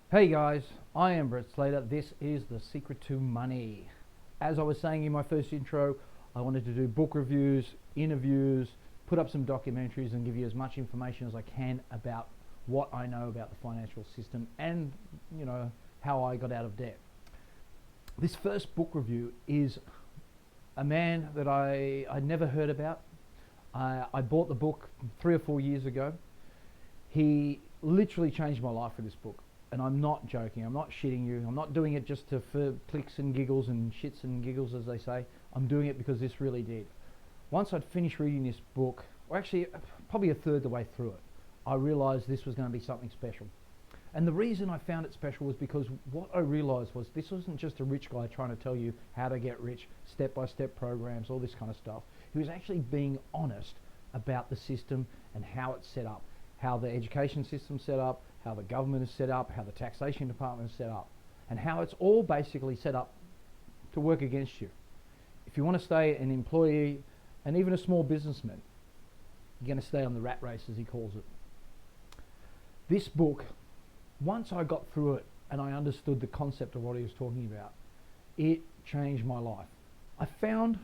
Hey guys, I am Slater. This is The Secret to Money. As I was saying in my first intro, I wanted to do book reviews, interviews, put up some documentaries and give you as much information as I can about what I know about the financial system and, how I got out of debt. This first book review is a man that I'd never heard about. I bought the book 3 or 4 years ago. He literally changed my life with this book. And I'm not joking, I'm not shitting you, I'm not doing it just for clicks and giggles and shits and giggles as they say. I'm doing it because this really did. Once I'd finished reading this book, or actually probably a third the way through it, I realised this was going to be something special. And the reason I found it special was because what I realised was this wasn't just a rich guy trying to tell you how to get rich, step-by-step programs, all this kind of stuff. He was actually being honest about the system and how it's set up, how the education system's set up, how the government is set up, how the taxation department is set up, and how it's all basically set up to work against you. If you want to stay an employee and even a small businessman, you're going to stay on the rat race, as he calls it. This book, once I got through it and I understood the concept of what he was talking about, it changed my life. I found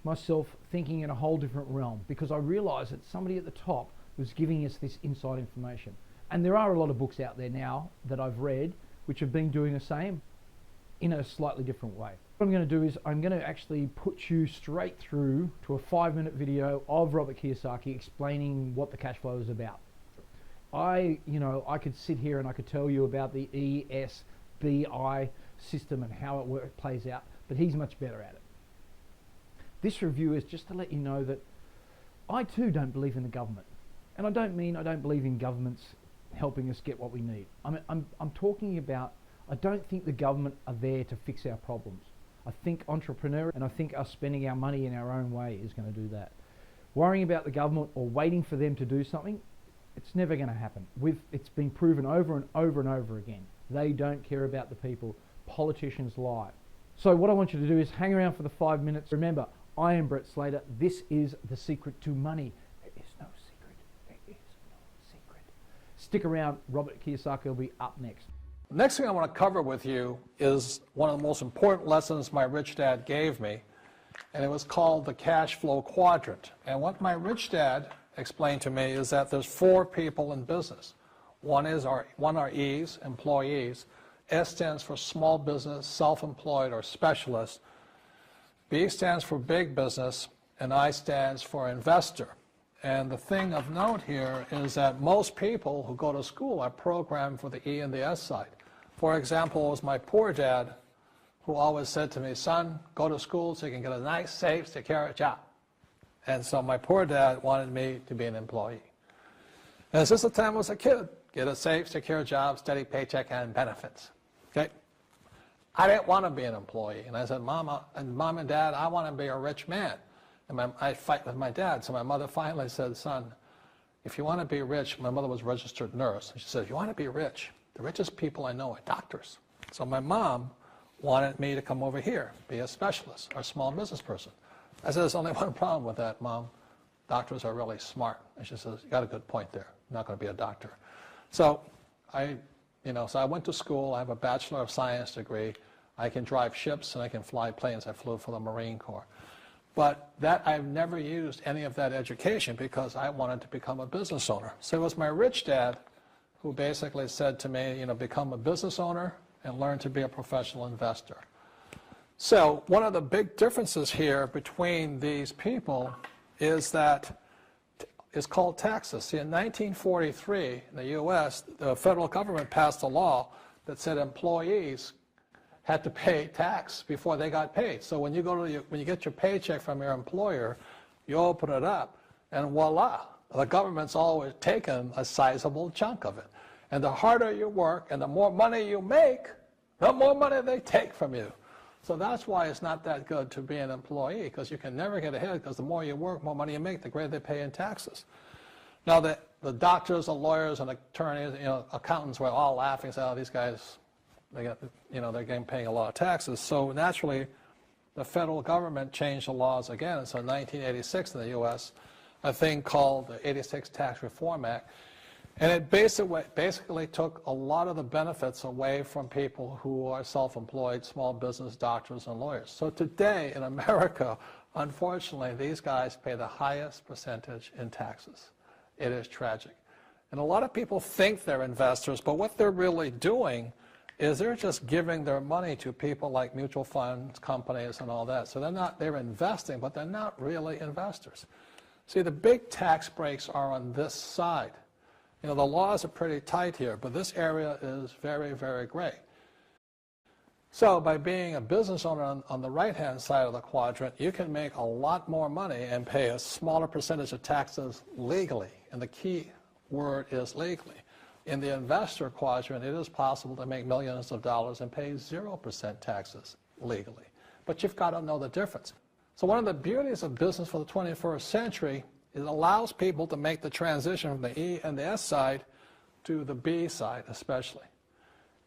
myself thinking in a whole different realm because I realized that somebody at the top was giving us this inside information. And there are a lot of books out there now that I've read which have been doing the same in a slightly different way. What I'm going to do is I'm going to actually put you straight through to a 5-minute video of Robert Kiyosaki explaining what the cash flow is about. I could sit here and I could tell you about the ESBI system and how it plays out, but he's much better at it. This review is just to let you know that I too don't believe in the government. And I don't mean I don't believe in governments helping us get what we need. I'm talking about, I don't think the government are there to fix our problems. I think entrepreneur and I think us spending our money in our own way is going to do that. Worrying about the government or waiting for them to do something, it's never going to happen. It's been proven over and over and over again. They don't care about the people. Politicians lie. So what I want you to do is hang around for the 5 minutes. Remember, I am Brett Slater. This is The Secret to Money. There is no secret. There is no secret. Stick around. Robert Kiyosaki will be up next. The next thing I want to cover with you is one of the most important lessons my rich dad gave me, and it was called the Cashflow Quadrant. And what my rich dad explained to me is that there's 4 people in business. One are E's, employees. S stands for small business, self-employed, or specialist. B stands for big business, and I stands for investor. And the thing of note here is that most people who go to school are programmed for the E and the S side. For example, it was my poor dad who always said to me, son, go to school so you can get a nice, safe, secure job. And so my poor dad wanted me to be an employee. And since the time I was a kid, get a safe, secure job, steady paycheck, and benefits. Okay? I didn't want to be an employee. And I said, Mom and Dad, I want to be a rich man. And I fight with my dad. So my mother finally said, son, if you want to be rich, my mother was a registered nurse. And she said, if you want to be rich, the richest people I know are doctors. So my mom wanted me to come over here, be a specialist or a small business person. I said, there's only one problem with that, Mom. Doctors are really smart. And she says, you got a good point there. I'm not going to be a doctor. So I went to school. I have a Bachelor of Science degree. I can drive ships and I can fly planes. I flew for the Marine Corps. But I've never used any of that education because I wanted to become a business owner. So it was my rich dad who basically said to me, become a business owner and learn to be a professional investor. So one of the big differences here between these people is that it's called taxes. See, in 1943, in the U.S., the federal government passed a law that said employees had to pay tax before they got paid. So when you get your paycheck from your employer, you open it up, and voila, the government's always taken a sizable chunk of it. And the harder you work and the more money you make, the more money they take from you. So that's why it's not that good to be an employee, because you can never get ahead, because the more you work, more money you make, the greater they pay in taxes. Now, the doctors, the lawyers, and attorneys, accountants were all laughing, saying, oh, these guys, they're paying a lot of taxes. So naturally, the federal government changed the laws again. So in 1986 in the U.S., a thing called the 86 Tax Reform Act, And it basically took a lot of the benefits away from people who are self-employed, small business, doctors, and lawyers. So today in America, unfortunately, these guys pay the highest percentage in taxes. It is tragic. And a lot of people think they're investors, but what they're really doing is they're just giving their money to people like mutual funds, companies, and all that. So they're investing, but they're not really investors. See, the big tax breaks are on this side. You know, the laws are pretty tight here, but this area is very, very gray. So by being a business owner on the right-hand side of the quadrant, you can make a lot more money and pay a smaller percentage of taxes legally. And the key word is legally. In the investor quadrant, it is possible to make millions of dollars and pay 0% taxes legally. But you've got to know the difference. So one of the beauties of business for the 21st century is it allows people to make the transition from the E and the S side to the B side especially.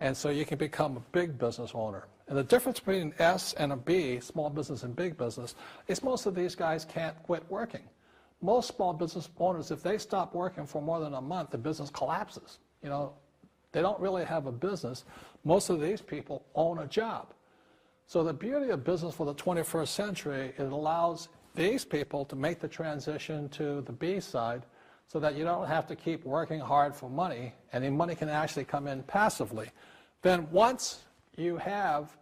And so you can become a big business owner. And the difference between S and a B, small business and big business, is most of these guys can't quit working. Most small business owners, if they stop working for more than a month, the business collapses. You know, they don't really have a business. Most of these people own a job. So the beauty of business for the 21st century, it allows these people to make the transition to the B side so that you don't have to keep working hard for money, and the money can actually come in passively. Then once you have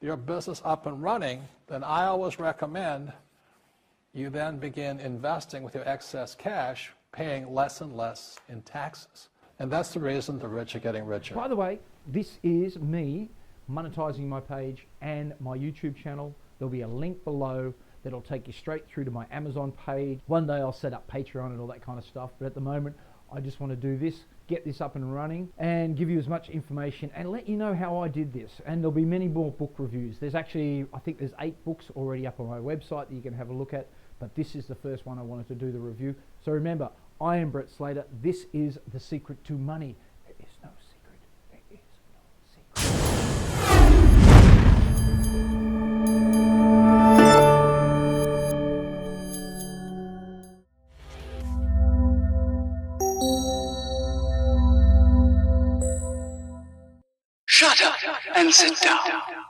your business up and running, then I always recommend you then begin investing with your excess cash, paying less and less in taxes. And that's the reason the rich are getting richer. By the way, this is me monetizing my page and my YouTube channel. There'll be a link below that'll take you straight through to my Amazon page. One day I'll set up Patreon and all that kind of stuff, but at the moment I just want to do this, get this up and running, and give you as much information and let you know how I did this. And there'll be many more book reviews. There's actually, I think there's 8 books already up on my website that you can have a look at, but this is the first one I wanted to do the review. So remember, I am Brett Slater. This is The Secret to Money. There is no secret. There is no secret. Shut up and sit down.